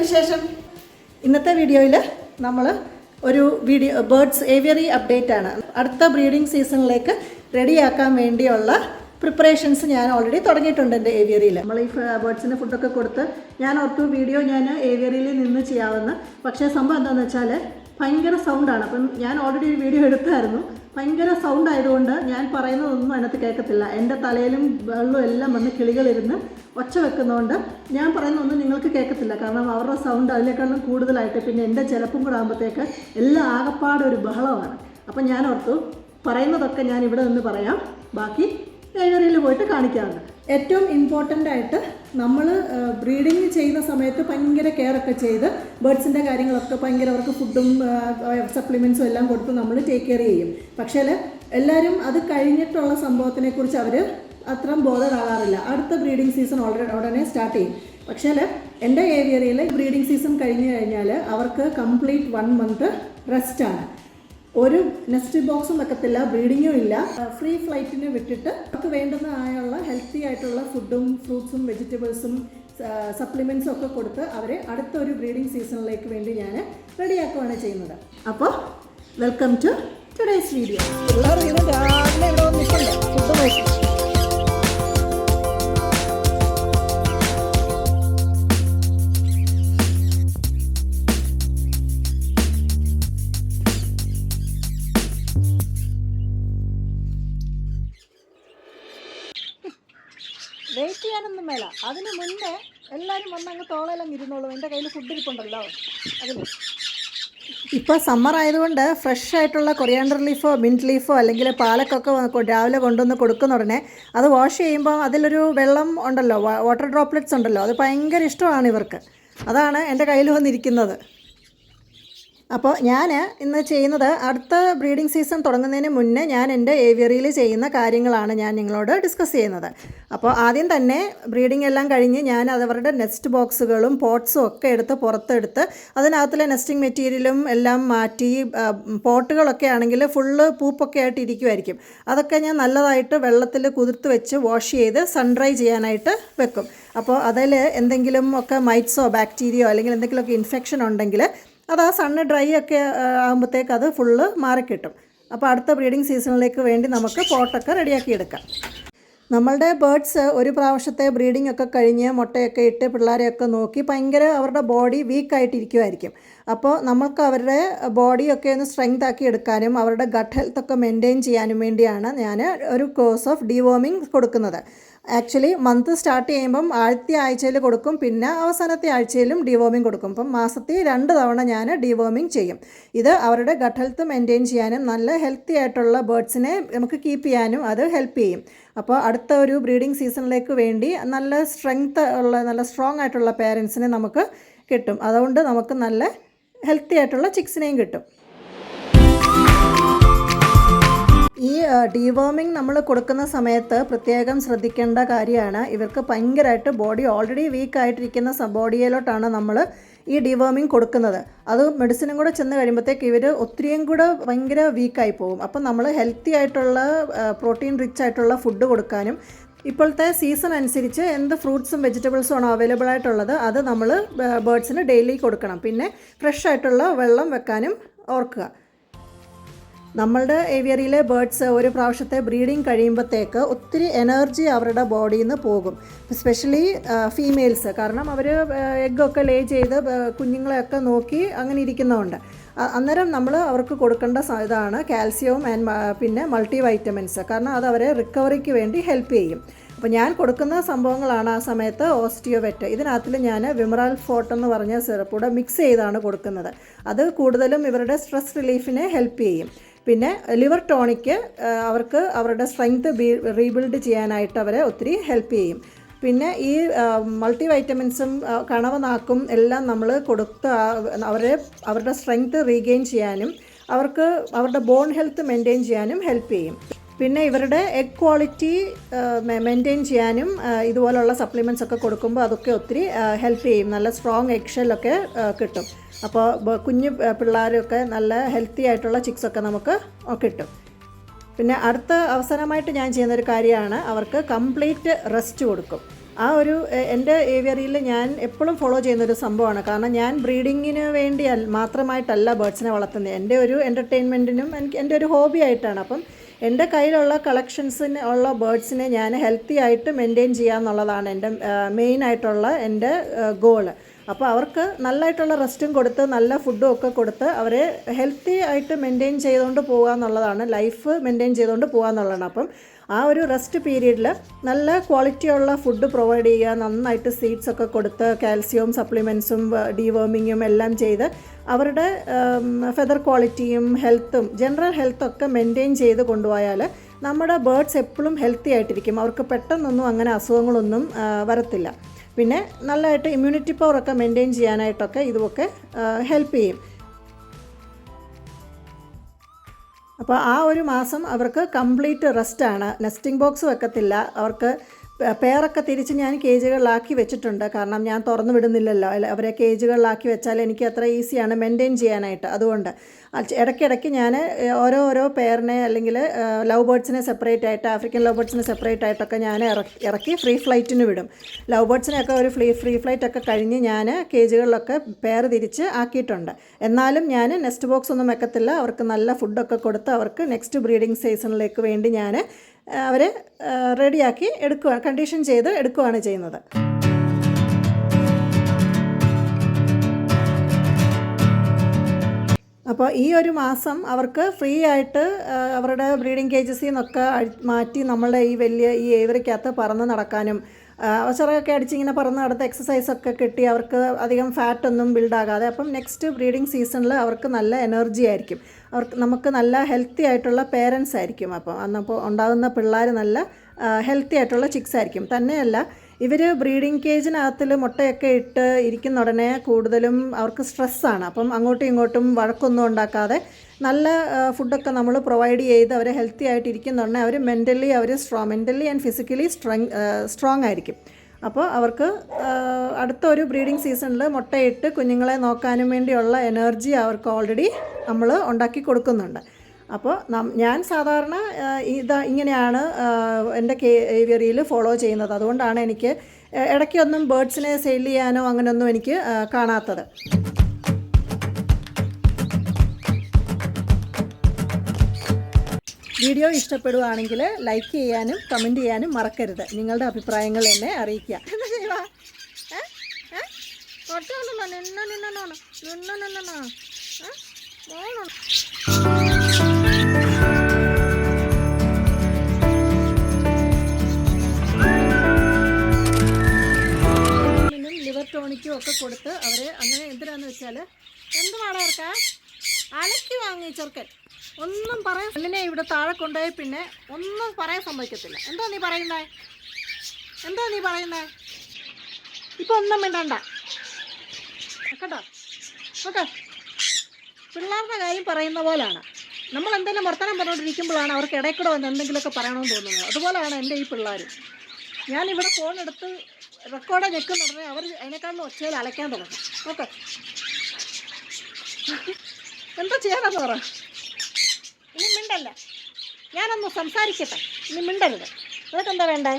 വിശേഷം? ഇന്നത്തെ വീഡിയോയിൽ നമ്മൾ ഒരു ബേർഡ്സ് ഏവിയറി അപ്ഡേറ്റ് ആണ്. അടുത്ത ബ്രീഡിംഗ് സീസണിലേക്ക് റെഡിയാക്കാൻ വേണ്ടിയുള്ള പ്രിപ്പറേഷൻസ് ഞാൻ ഓൾറെഡി തുടങ്ങിയിട്ടുണ്ട് എൻ്റെ ഏവിയറിയിൽ. നമ്മൾ ഈ ബേർഡ്സിന് ഫുഡൊക്കെ കൊടുത്ത് ഞാൻ ഓർത്തു വീഡിയോ ഞാൻ ഏവിയറിയിൽ നിന്ന് ചെയ്യാമെന്ന്. പക്ഷേ സംഭവം എന്താണെന്ന് വെച്ചാൽ ഭയങ്കര സൗണ്ടാണ്. അപ്പം ഞാൻ ഓൾറെഡി ഒരു വീഡിയോ എടുത്തായിരുന്നു. ഭയങ്കര സൗണ്ട് ആയതുകൊണ്ട് ഞാൻ പറയുന്നതൊന്നും അതിനകത്ത് കേൾക്കത്തില്ല. എൻ്റെ തലയിലും വെള്ളവും എല്ലാം വന്ന് കിളികളിരുന്ന് ഒച്ച വെക്കുന്നതുകൊണ്ട് ഞാൻ പറയുന്നതൊന്നും നിങ്ങൾക്ക് കേൾക്കത്തില്ല. കാരണം അവരുടെ സൗണ്ട് അതിനേക്കാളും കൂടുതലായിട്ട് പിന്നെ എൻ്റെ ചിലപ്പം കൂടെ ആകുമ്പോഴത്തേക്ക് എല്ലാം ആകപ്പാടെ ഒരു ബഹളമാണ്. അപ്പം ഞാൻ ഓർത്തു പറയുന്നതൊക്കെ ഞാൻ ഇവിടെ നിന്ന് പറയാം, ബാക്കി ഏരിയയിൽ പോയിട്ട് കാണിക്കാറുണ്ട്. ഏറ്റവും ഇമ്പോർട്ടൻ്റ് ആയിട്ട് നമ്മൾ ബ്രീഡിങ് ചെയ്യുന്ന സമയത്ത് ഭയങ്കര കെയറൊക്കെ ചെയ്ത് ബേർഡ്സിൻ്റെ കാര്യങ്ങളൊക്കെ ഭയങ്കര അവർക്ക് ഫുഡും സപ്ലിമെൻറ്റ്സും എല്ലാം കൊടുത്ത് നമ്മൾ ടേക്ക് കെയർ ചെയ്യും. പക്ഷേ എല്ലാവരും അത് കഴിഞ്ഞിട്ടുള്ള സംഭവത്തിനെക്കുറിച്ച് അവർ അത്രയും ബോധറാകാറില്ല. അടുത്ത ബ്രീഡിംഗ് സീസൺ ഉടനെ സ്റ്റാർട്ട് ചെയ്യും. പക്ഷേ എൻ്റെ ഏരിയയിൽ ബ്രീഡിംഗ് സീസൺ കഴിഞ്ഞ് കഴിഞ്ഞാൽ അവർക്ക് കംപ്ലീറ്റ് 1 month റെസ്റ്റാണ്. ഒരു നെസ്റ്റ് ബോക്സും വെക്കത്തില്ല, ബ്രീഡിങ്ങും ഇല്ല. ഫ്രീ ഫ്ലൈറ്റിന് വിട്ടിട്ട് അവർക്ക് വേണ്ടുന്നതായുള്ള ഹെൽത്തി ആയിട്ടുള്ള ഫുഡും ഫ്രൂട്ട്സും വെജിറ്റബിൾസും സപ്ലിമെൻറ്റ്സും ഒക്കെ കൊടുത്ത് അവരെ അടുത്തൊരു ബ്രീഡിംഗ് സീസണിലേക്ക് വേണ്ടി ഞാൻ റെഡിയാക്കുകയാണ് ചെയ്യുന്നത്. അപ്പോൾ വെൽക്കം ടു ടുഡേയ്സ് വീഡിയോ. എല്ലാവരും ഇങ്ങനെ രാവിലെ ഇവിടെ വന്നിട്ടുണ്ട് ഫുഡ് നോക്കി. വെയിറ്റ് ചെയ്യാനൊന്നും വേല. അതിന് മുന്നേ എല്ലാവരും വന്ന് അങ്ങ് തോളെല്ലാം ഇരുന്നോളൂ. എൻ്റെ കയ്യിൽ ഫുഡ് ഇരിപ്പുണ്ടല്ലോ അതിന്. ഇപ്പോൾ സമ്മർ ആയതുകൊണ്ട് ഫ്രഷ് ആയിട്ടുള്ള കൊറിയാണ്ടർ ലീഫോ മിൻറ്റ് ലീഫോ അല്ലെങ്കിൽ പാലക്കൊക്കെ രാവിലെ കൊണ്ടുവന്ന് കൊടുക്കുന്ന ഉടനെ അത് വാഷ് ചെയ്യുമ്പോൾ അതിലൊരു വെള്ളം ഉണ്ടല്ലോ, വാട്ടർ ഡ്രോപ്ലെറ്റ്സ് ഉണ്ടല്ലോ, അത് ഭയങ്കര ഇഷ്ടമാണ് ഇവർക്ക്. അതാണ് എൻ്റെ കയ്യിൽ വന്നിരിക്കുന്നത്. അപ്പോൾ ഞാൻ ഇന്ന് ചെയ്യുന്നത് അടുത്ത ബ്രീഡിംഗ് സീസൺ തുടങ്ങുന്നതിന് മുന്നേ ഞാൻ എൻ്റെ ഏവിയറിയിൽ ചെയ്യുന്ന കാര്യങ്ങളാണ് ഞാൻ നിങ്ങളോട് ഡിസ്കസ് ചെയ്യുന്നത്. അപ്പോൾ ആദ്യം തന്നെ ബ്രീഡിംഗ് എല്ലാം കഴിഞ്ഞ് ഞാൻ അവരുടെ നെസ്റ്റ് ബോക്സുകളും പോട്ട്സും ഒക്കെ എടുത്ത് പുറത്തെടുത്ത് അതിനകത്തുള്ള നെസ്റ്റിംഗ് മെറ്റീരിയലും എല്ലാം മാറ്റി, പോട്ടുകളൊക്കെ ആണെങ്കിൽ ഫുള്ള് പൂപ്പൊക്കെ ആയിട്ട് ഇരിക്കുമായിരിക്കും. അതൊക്കെ ഞാൻ നല്ലതായിട്ട് വെള്ളത്തിൽ കുതിർത്ത് വെച്ച് വാഷ് ചെയ്ത് സൺ ഡ്രൈ ചെയ്യാനായിട്ട് വെക്കും. അപ്പോൾ അതിൽ എന്തെങ്കിലും ഒക്കെ മൈറ്റ്സോ ബാക്ടീരിയയോ അല്ലെങ്കിൽ എന്തെങ്കിലുമൊക്കെ ഇൻഫെക്ഷൻ ഉണ്ടെങ്കിൽ അത് ആ സണ്ണ് ഡ്രൈ ഒക്കെ ആകുമ്പോഴത്തേക്ക് അത് ഫുള്ള് മാറിക്കിട്ടും. അപ്പോൾ അടുത്ത ബ്രീഡിംഗ് സീസണിലേക്ക് വേണ്ടി നമുക്ക് പോട്ടൊക്കെ റെഡിയാക്കി എടുക്കാം. നമ്മളുടെ ബേർഡ്സ് ഒരു പ്രാവശ്യത്തെ ബ്രീഡിംഗ് ഒക്കെ കഴിഞ്ഞ് മുട്ടയൊക്കെ ഇട്ട് പിള്ളേരെയൊക്കെ നോക്കി ഭയങ്കര അവരുടെ ബോഡി വീക്കായിട്ടിരിക്കുമായിരിക്കും. അപ്പോൾ നമുക്ക് അവരുടെ ബോഡിയൊക്കെ ഒന്ന് സ്ട്രെങ്ത് ആക്കി എടുക്കാനും അവരുടെ ഗട്ട് ഹെൽത്തൊക്കെ മെയിൻറ്റെയിൻ ചെയ്യാനും വേണ്ടിയാണ് ഞാൻ ഒരു കോഴ്സ് ഓഫ് ഡിവോമിങ് കൊടുക്കുന്നത്. ആക്ച്വലി മന്ത് സ്റ്റാർട്ട് ചെയ്യുമ്പം ആദ്യത്തെ ആഴ്ചയിൽ കൊടുക്കും, പിന്നെ അവസാനത്തെ ആഴ്ചയിലും ഡിവോമിങ് കൊടുക്കും. അപ്പം മാസത്തിൽ 2 തവണ ഞാൻ ഡിവോമിങ് ചെയ്യും. ഇത് അവരുടെ ഗട്ട് ഹെൽത്ത് മെയിൻറ്റെയിൻ ചെയ്യാനും നല്ല ഹെൽത്തി ആയിട്ടുള്ള ബേർഡ്സിനെ നമുക്ക് കീപ്പ് ചെയ്യാനും അത് ഹെൽപ്പ് ചെയ്യും. അപ്പോൾ അടുത്ത ഒരു ബ്രീഡിംഗ് സീസണിലേക്ക് വേണ്ടി നല്ല സ്ട്രെങ്ത് ഉള്ള നല്ല സ്ട്രോങ് ആയിട്ടുള്ള പേരൻസിനെ നമുക്ക് കിട്ടും. അതുകൊണ്ട് നമുക്ക് നല്ല ഹെൽത്തി ആയിട്ടുള്ള ചിക്സിനെയും കിട്ടും. ഈ ഡിവോമിങ് നമ്മൾ കൊടുക്കുന്ന സമയത്ത് പ്രത്യേകം ശ്രദ്ധിക്കേണ്ട കാര്യമാണ്, ഇവർക്ക് ഭയങ്കരമായിട്ട് ബോഡി ഓൾറെഡി വീക്കായിട്ടിരിക്കുന്ന ബോഡിയിലോട്ടാണ് നമ്മൾ ഈ ഡിവോമിങ് കൊടുക്കുന്നത്. അത് മെഡിസിനും കൂടെ ചെന്ന് കഴിയുമ്പോഴത്തേക്ക് ഇവർ ഒത്തിരിയും കൂടെ ഭയങ്കര വീക്കായി പോകും. അപ്പം നമ്മൾ ഹെൽത്തി ആയിട്ടുള്ള പ്രോട്ടീൻ റിച്ച് ആയിട്ടുള്ള ഫുഡ് കൊടുക്കാനും ഇപ്പോഴത്തെ സീസൺ അനുസരിച്ച് എന്ത് ഫ്രൂട്ട്സും വെജിറ്റബിൾസും ആണോ അവൈലബിൾ ആയിട്ടുള്ളത് അത് നമ്മൾ ബേർഡ്സിന് ഡെയിലി കൊടുക്കണം. പിന്നെ ഫ്രഷ് ആയിട്ടുള്ള വെള്ളം വെക്കാനും ഓർക്കുക. നമ്മളുടെ ഏവിയറിയിലെ ബേർഡ്സ് ഒരു പ്രാവശ്യത്തെ ബ്രീഡിങ് കഴിയുമ്പോഴത്തേക്ക് ഒത്തിരി എനർജി അവരുടെ ബോഡിയിൽ നിന്ന് പോകും. സ്പെഷ്യലി ഫീമെയിൽസ്, കാരണം അവർ എഗ്ഗൊക്കെ ലേ ചെയ്ത് കുഞ്ഞുങ്ങളെയൊക്കെ നോക്കി അങ്ങനെ ഇരിക്കുന്നതുകൊണ്ട്. അന്നേരം നമ്മൾ അവർക്ക് കൊടുക്കേണ്ട ഇതാണ് കാൽസ്യവും പിന്നെ മൾട്ടി വൈറ്റമിൻസ്, കാരണം അത് അവരെ റിക്കവറിക്ക് വേണ്ടി ഹെൽപ്പ് ചെയ്യും. അപ്പോൾ ഞാൻ കൊടുക്കുന്ന സംഭവങ്ങളാണ് ആ സമയത്ത് ഓസ്റ്റിയോവെറ്റ്. ഇതിനകത്തിൽ ഞാൻ വിമറാൽ ഫോർട്ട് എന്ന് പറഞ്ഞ സിറപ്പ് കൂടെ മിക്സ് ചെയ്താണ് കൊടുക്കുന്നത്. അത് കൂടുതലും ഇവരുടെ സ്ട്രെസ് റിലീഫിനെ ഹെൽപ്പ് ചെയ്യും. പിന്നെ ലിവർ ടോണിക്ക് അവർക്ക് അവരുടെ സ്ട്രെങ്ത് റീബിൽഡ് ചെയ്യാനായിട്ട് അവരെ ഒത്തിരി ഹെൽപ്പ് ചെയ്യും. പിന്നെ ഈ മൾട്ടി വൈറ്റമിൻസും കണവനാക്കും എല്ലാം നമ്മൾ കൊടുത്ത് അവരുടെ സ്ട്രെങ്ത് റീഗെയിൻ ചെയ്യാനും അവർക്ക് അവരുടെ ബോൺ ഹെൽത്ത് മെയിൻറ്റെയിൻ ചെയ്യാനും ഹെൽപ്പ് ചെയ്യും. പിന്നെ ഇവരുടെ എഗ് ക്വാളിറ്റി മെയിൻറ്റെയിൻ ചെയ്യാനും ഇതുപോലുള്ള സപ്ലിമെൻറ്റ്സ് ഒക്കെ കൊടുക്കുമ്പോൾ അതൊക്കെ ഒത്തിരി ഹെൽപ്പ് ചെയ്യും. നല്ല സ്ട്രോങ് എഗ് ഷെല്ലൊക്കെ കിട്ടും. അപ്പോൾ കുഞ്ഞു പിള്ളേരൊക്കെ നല്ല ഹെൽത്തി ആയിട്ടുള്ള ചിക്സൊക്കെ നമുക്ക് കിട്ടും. പിന്നെ അവസാനമായിട്ട് ഞാൻ ചെയ്യുന്നൊരു കാര്യമാണ് അവർക്ക് കംപ്ലീറ്റ് റെസ്റ്റ് കൊടുക്കും. ആ ഒരു എൻ്റെ ഏവിയറിയിൽ ഞാൻ എപ്പോഴും ഫോളോ ചെയ്യുന്നൊരു സംഭവമാണ്. കാരണം ഞാൻ ബ്രീഡിങ്ങിന് വേണ്ടി മാത്രമായിട്ടല്ല ബേർഡ്സിനെ വളർത്തുന്നത്, എൻ്റെ ഒരു എൻ്റർടൈൻമെൻറ്റിനും എൻ്റെ ഒരു ഹോബി ആയിട്ടാണ്. അപ്പം എൻ്റെ കയ്യിലുള്ള കളക്ഷൻസിന് ഉള്ള ബേർഡ്സിനെ ഞാൻ ഹെൽത്തി ആയിട്ട് മെയിൻറ്റെയിൻ ചെയ്യുക എന്നുള്ളതാണ് എൻ്റെ മെയിനായിട്ടുള്ള എൻ്റെ ഗോള്. അപ്പോൾ അവർക്ക് നല്ലതായിട്ടുള്ള റെസ്റ്റും കൊടുത്ത് നല്ല ഫുഡും ഒക്കെ കൊടുത്ത് അവരെ ഹെൽത്തി ആയിട്ട് മെയിൻറ്റെയിൻ ചെയ്തുകൊണ്ട് പോകുക എന്നുള്ളതാണ്, ലൈഫ് മെയിൻറ്റെയിൻ ചെയ്തുകൊണ്ട് പോകുക എന്നുള്ളതാണ്. അപ്പം ആ ഒരു റെസ്റ്റ് പീരീഡിൽ നല്ല ക്വാളിറ്റിയുള്ള ഫുഡ് പ്രൊവൈഡ് ചെയ്യുക, നന്നായിട്ട് സീഡ്സ് ഒക്കെ കൊടുത്ത് കാൽസ്യവും സപ്ലിമെൻറ്റ്സും ഡീവേമിങ്ങും എല്ലാം ചെയ്ത് അവരുടെ ഫെദർ ക്വാളിറ്റിയും ഹെൽത്തും ജനറൽ ഹെൽത്തൊക്കെ മെയിൻറ്റെയിൻ ചെയ്ത് കൊണ്ടുപോയാൽ നമ്മുടെ ബേർഡ്സ് എപ്പോഴും ഹെൽത്തി ആയിട്ടിരിക്കും. അവർക്ക് പെട്ടെന്നൊന്നും അങ്ങനെ അസുഖങ്ങളൊന്നും വരത്തില്ല. പിന്നെ നല്ലതായിട്ട് ഇമ്മ്യൂണിറ്റി പവറൊക്കെ മെയിൻറ്റെയിൻ ചെയ്യാനായിട്ടൊക്കെ ഇതുമൊക്കെ ഹെൽപ്പ് ചെയ്യും. അപ്പോൾ ആ ഒരു മാസം അവർക്ക് കംപ്ലീറ്റ് റെസ്റ്റാണ്. നെസ്റ്റിംഗ് ബോക്സ് വെക്കത്തില്ല. അവർക്ക് പേരൊക്കെ തിരിച്ച് ഞാൻ കേജുകളിലാക്കി വെച്ചിട്ടുണ്ട്. കാരണം ഞാൻ തുറന്നു വിടുന്നില്ലല്ലോ, അവരെ കേജുകളിലാക്കി വെച്ചാൽ എനിക്ക് അത്ര ഈസിയാണ് മെയിൻറ്റെയിൻ ചെയ്യാനായിട്ട്. അതുകൊണ്ട് ഇടയ്ക്കിടയ്ക്ക് ഞാൻ ഓരോ പേരിനെ അല്ലെങ്കിൽ ലവ് ബേർഡ്സിനെ സെപ്പറേറ്റ് ആയിട്ട്, ആഫ്രിക്കൻ ലവ് ബേർഡ്സിനെ സെപ്പറേറ്റ് ആയിട്ടൊക്കെ ഞാൻ ഇറക്കി ഫ്രീ ഫ്ലൈറ്റിന് വിടും. ലവ് ബേർഡ്സിനെയൊക്കെ ഒരു ഫ്രീ ഫ്ലൈറ്റൊക്കെ കഴിഞ്ഞ് ഞാൻ കേജുകളിലൊക്കെ പേർ തിരിച്ച് ആക്കിയിട്ടുണ്ട്. എന്നാലും ഞാൻ നെസ്റ്റ് ബോക്സ് ഒന്നും വെക്കത്തില്ല. അവർക്ക് നല്ല ഫുഡൊക്കെ കൊടുത്ത് അവർക്ക് നെക്സ്റ്റ് ബ്രീഡിംഗ് സീസണിലേക്ക് വേണ്ടി ഞാൻ അവരെ റെഡിയാക്കി എടുക്കുകയാണ്, കണ്ടീഷൻ ചെയ്ത് എടുക്കുകയാണ് ചെയ്യുന്നത്. അപ്പോൾ ഈ ഒരു മാസം അവർക്ക് ഫ്രീ ആയിട്ട് അവരുടെ ബ്രീഡിംഗ് കേജസിൽ നിന്നൊക്കെ മാറ്റി നമ്മളുടെ ഈ ഏവറിക്കകത്ത് പറന്ന് നടക്കാനും അവസരമൊക്കെ അടിച്ചിങ്ങനെ പറന്ന് നടത്ത് എക്സസൈസൊക്കെ കിട്ടി അവർക്ക് അധികം ഫാറ്റൊന്നും ബിൽഡാകാതെ, അപ്പം നെക്സ്റ്റ് ബ്രീഡിംഗ് സീസണിൽ അവർക്ക് നല്ല എനർജി ആയിരിക്കും. നമുക്ക് നല്ല ഹെൽത്തി ആയിട്ടുള്ള പേരൻസ് ആയിരിക്കും. അപ്പം അന്നപ്പോൾ ഉണ്ടാകുന്ന പിള്ളേർ നല്ല ഹെൽത്തി ആയിട്ടുള്ള ചിക്സ് ആയിരിക്കും. തന്നെയല്ല, ഇവർ ബ്രീഡിംഗ് കേജിനകത്തിൽ മുട്ടയൊക്കെ ഇട്ട് ഇരിക്കുന്ന ഉടനെ കൂടുതലും അവർക്ക് സ്ട്രെസ്സാണ്. അപ്പം അങ്ങോട്ടും ഇങ്ങോട്ടും വഴക്കൊന്നും ഉണ്ടാക്കാതെ നല്ല ഫുഡൊക്കെ നമ്മൾ പ്രൊവൈഡ് ചെയ്ത് അവരെ ഹെൽത്തി ആയിട്ട് ഇരിക്കുന്നുണ്ടെങ്കിൽ അവർ മെൻ്റലി ആൻഡ് ഫിസിക്കലി സ്ട്രോങ് ആയിരിക്കും. അപ്പോൾ അവർക്ക് അടുത്ത ഒരു ബ്രീഡിംഗ് സീസണിൽ മുട്ടയിട്ട് കുഞ്ഞുങ്ങളെ നോക്കാനും വേണ്ടിയുള്ള എനർജി അവർക്ക് ഓൾറെഡി നമ്മൾ ഉണ്ടാക്കി കൊടുക്കുന്നുണ്ട്. അപ്പോൾ ഞാൻ സാധാരണ ഇങ്ങനെയാണ് എൻ്റെ ഏവിയറിയിൽ ഫോളോ ചെയ്യുന്നത്. അതുകൊണ്ടാണ് എനിക്ക് ഇടയ്ക്കൊന്നും ബേർഡ്സിനെ സെയിൽ ചെയ്യാനോ അങ്ങനെയൊന്നും എനിക്ക് കാണാത്തത്. വീഡിയോ ഇഷ്ടപ്പെടുകയാണെങ്കിൽ ലൈക്ക് ചെയ്യാനും കമൻറ്റ് ചെയ്യാനും മറക്കരുത്. നിങ്ങളുടെ അഭിപ്രായങ്ങൾ എന്നെ അറിയിക്കുക. ലിവർ ടോണിക്കും ഒക്കെ കൊടുത്ത് അവരെ അങ്ങനെ എന്തിനാന്ന് വെച്ചാൽ എന്തുവാണ് അവർക്ക് അലക്കി വാങ്ങി ചെറുക്കൻ ഒന്നും പറയാൻ പെണ്ണിനെ ഇവിടെ താഴെ കൊണ്ടുപോയി പിന്നെ ഒന്നും പറയാൻ സംഭവിക്കത്തില്ല. എന്താ നീ പറയുന്നേ ഇപ്പം ഒന്നും മിണ്ടണ്ട കേട്ടോ. ഓക്കെ, പിള്ളേരുടെ കാര്യം പറയുന്ന പോലെയാണ്. നമ്മൾ എന്തെങ്കിലും വർത്തമാനം പറഞ്ഞുകൊണ്ടിരിക്കുമ്പോഴാണ് അവർക്ക് ഇടയ്ക്കൂടെ വന്ന് എന്തെങ്കിലുമൊക്കെ പറയണമെന്ന് തോന്നുന്നത്. അതുപോലെയാണ് എൻ്റെ ഈ പിള്ളേർ. ഞാനിവിടെ ഫോണെടുത്ത് റെക്കോർഡ് ഞെക്കുന്ന ഉടനെ അവർ അതിനേക്കാളും ഒച്ചയിൽ അലയ്ക്കാൻ തുടങ്ങും. ഓക്കെ, എന്താ ചെയ്യാനെന്ന് പറ. ഇനി മിണ്ടല്ല, ഞാനൊന്ന് സംസാരിക്കട്ടെ. ഇനി മിണ്ടരുത്. നിനക്കെന്താ വേണ്ടേ?